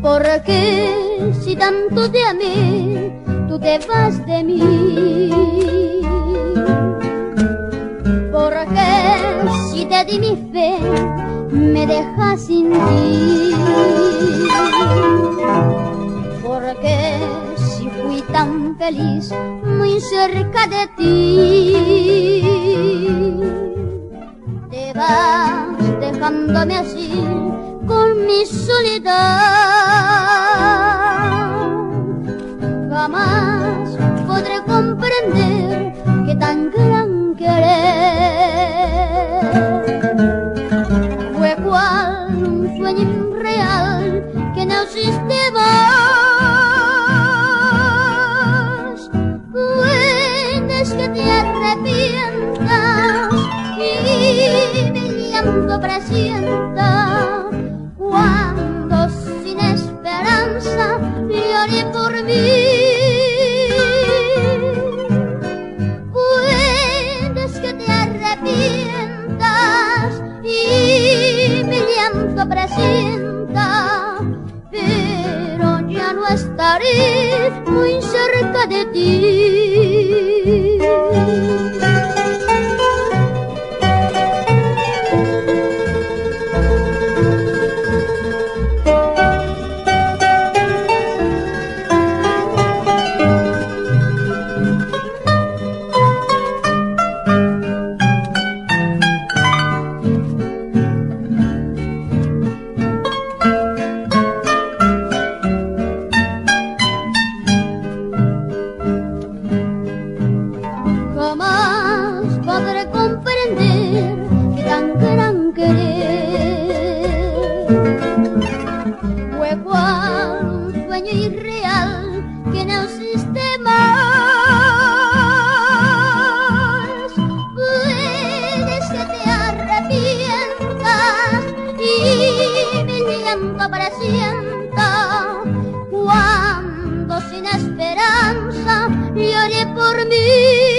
Porque si tanto te amé, tú te vas de mí. Porque si te di mi fe, me dejas sin ti. Porque si fui tan feliz muy cerca de ti, te vas dejándome así con mi soledad. Jamás podré comprender que tan gran querer fue cual un sueño irreal que no existe más. Puedes que te arrepientas y mi llanto presienta cuando sin esperanza lloré por mí. Puedes que te arrepientas y mi llanto presienta, pero ya no estaré muy cerca de ti. Jamás podré comprender que tan gran querer fue cual un sueño irreal que no existe más. Puedes que te arrepientas y mi llanto presienta cuando sin esperanza lloré por mí.